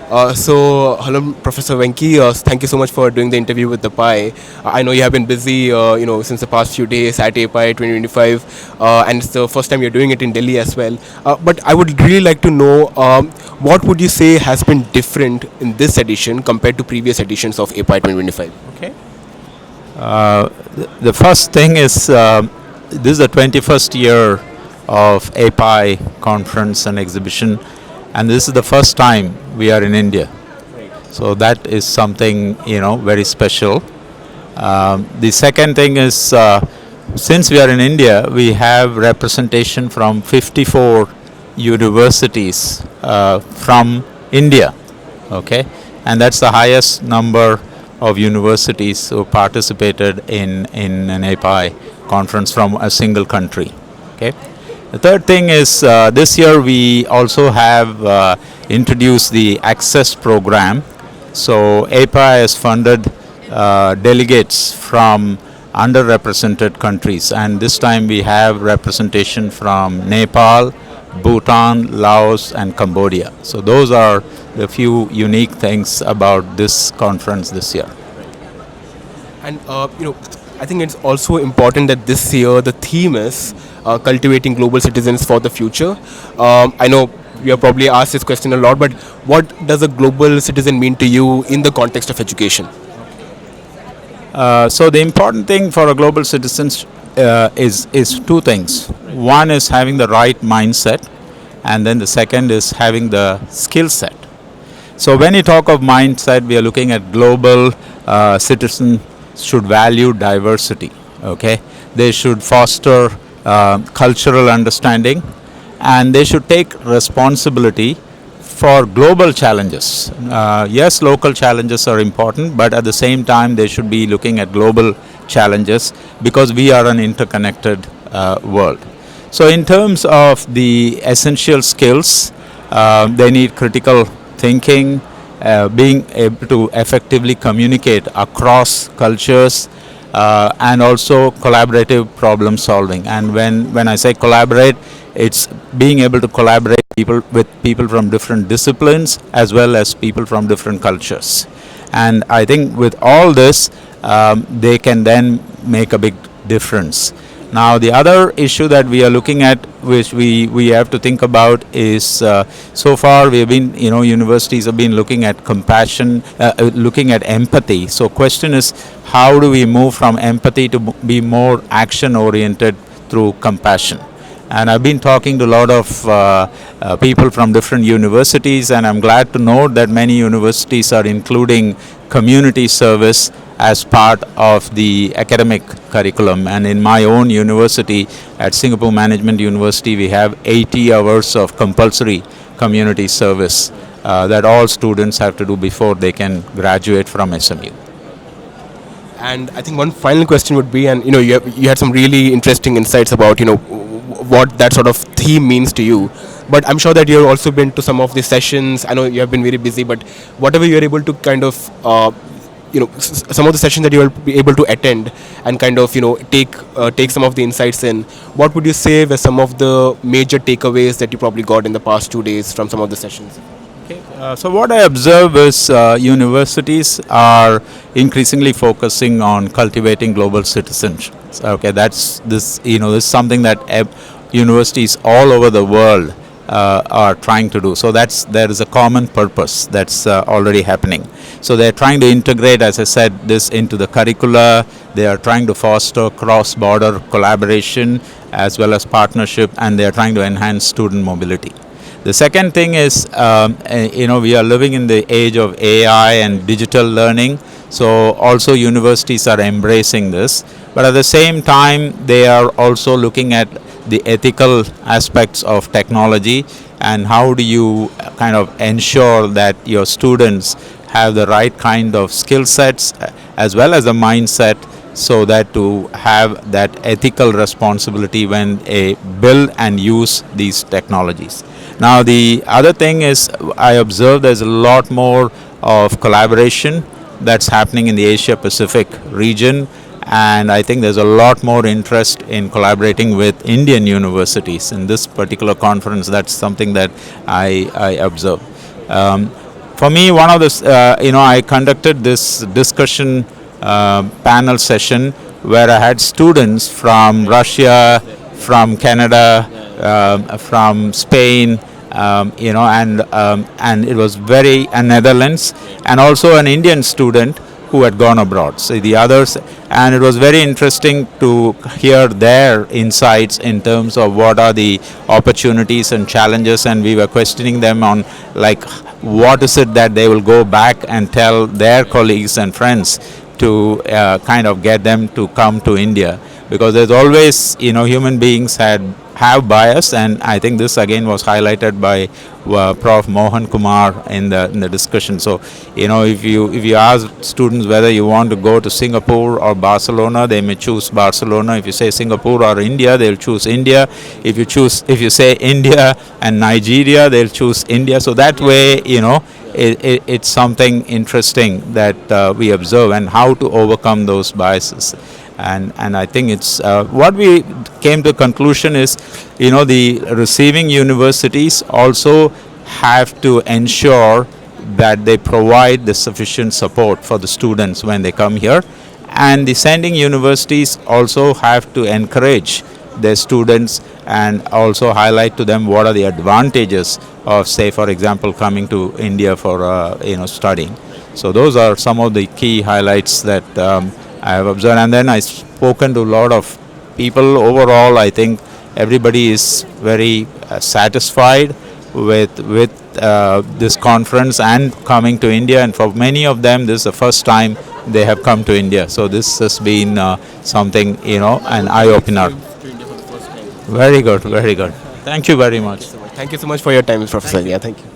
Hello, Professor Venky. Thank you so much for doing the interview with the PI. I know you have been busy, since the past few days at APAIE 2025, and it's the first time you're doing it in Delhi as well. But I would really like to know, what would you say has been different in this edition compared to previous editions of APAIE 2025? Okay. The first thing is this is the 21st year of APAI conference and exhibition, and this is the first time we are in India. So that is something very special. The second thing is since we are in India, we have representation from 54 universities from India. Okay, and that's the highest number of universities who participated in an APAI conference from a single country. Okay. The third thing is this year we also have introduced the Access program. So APAI has funded delegates from underrepresented countries, and this time we have representation from Nepal, Bhutan, Laos, and Cambodia. So those are the few unique things about this conference this year. And I think it's also important that this year the theme is cultivating global citizens for the future. I know you have probably asked this question a lot, but what does a global citizen mean to you in the context of education? So the important thing for a global citizen is two things. One is having the right mindset, and then the second is having the skill set. So when you talk of mindset, we are looking at global citizens should value diversity. Okay, they should foster cultural understanding, and they should take responsibility for global challenges. Yes, local challenges are important, but at the same time they should be looking at global challenges because we are an interconnected world. So in terms of the essential skills, they need critical thinking, being able to effectively communicate across cultures, and also collaborative problem solving. And when I say collaborate, it's being able to collaborate with people from different disciplines as well as people from different cultures. And I think with all this, they can then make a big difference. Now, the other issue that we are looking at, which we have to think about, is so far we have been, universities have been looking at compassion, looking at empathy. So, question is, how do we move from empathy to be more action-oriented through compassion? And I've been talking to a lot of people from different universities, and I'm glad to note that many universities are including community service as part of the academic curriculum. And in my own university, at Singapore Management University, we have 80 hours of compulsory community service that all students have to do before they can graduate from SMU. And I think one final question would be, and you had some really interesting insights about what that sort of theme means to you. But I'm sure that you have also been to some of the sessions. I know you have been very busy, but whatever you're able to kind of some of the sessions that you will be able to attend and kind of take some of the insights in, what would you say were some of the major takeaways that you probably got in the past 2 days from some of the sessions? Okay. So what I observe is universities are increasingly focusing on cultivating global citizenship. Okay, that's this this is something that universities all over the world are trying to do. So there is a common purpose that's already happening. So they're trying to integrate, as I said, this into the curricula. They are trying to foster cross-border collaboration as well as partnership, and they are trying to enhance student mobility. The second thing is, we are living in the age of AI and digital learning. So also universities are embracing this, but at the same time they are also looking at the ethical aspects of technology and how do you kind of ensure that your students have the right kind of skill sets as well as a mindset, so that to have that ethical responsibility when they build and use these technologies. Now the other thing is, I observe there's a lot more of collaboration that's happening in the Asia Pacific region, and I think there's a lot more interest in collaborating with Indian universities in this particular conference. That's something that I observe. for me, one of the, I conducted this discussion panel session where I had students from Russia, from Canada, from Spain, and it was and Netherlands, and also an Indian student who had gone abroad. So the others, and it was very interesting to hear their insights in terms of what are the opportunities and challenges, and we were questioning them on like what is it that they will go back and tell their colleagues and friends to kind of get them to come to India, because there's always, human beings have bias, and I think this again was highlighted by Prof. Mohan Kumar in the discussion. So, if you ask students whether you want to go to Singapore or Barcelona, they may choose Barcelona. If you say Singapore or India, they'll choose India. If you say India and Nigeria, they'll choose India. So that way, it's something interesting that we observe, and how to overcome those biases. And I think it's what we came to conclusion is, the receiving universities also have to ensure that they provide the sufficient support for the students when they come here, and the sending universities also have to encourage their students and also highlight to them what are the advantages of, say, for example, coming to India for studying. So those are some of the key highlights that I have observed, and then I've spoken to a lot of people. Overall, I think everybody is very satisfied with this conference and coming to India, and for many of them, this is the first time they have come to India. So this has been something, an eye-opener. Very good, very good. Thank you very much. Thank you so much for your time, Professor. Yeah, thank you.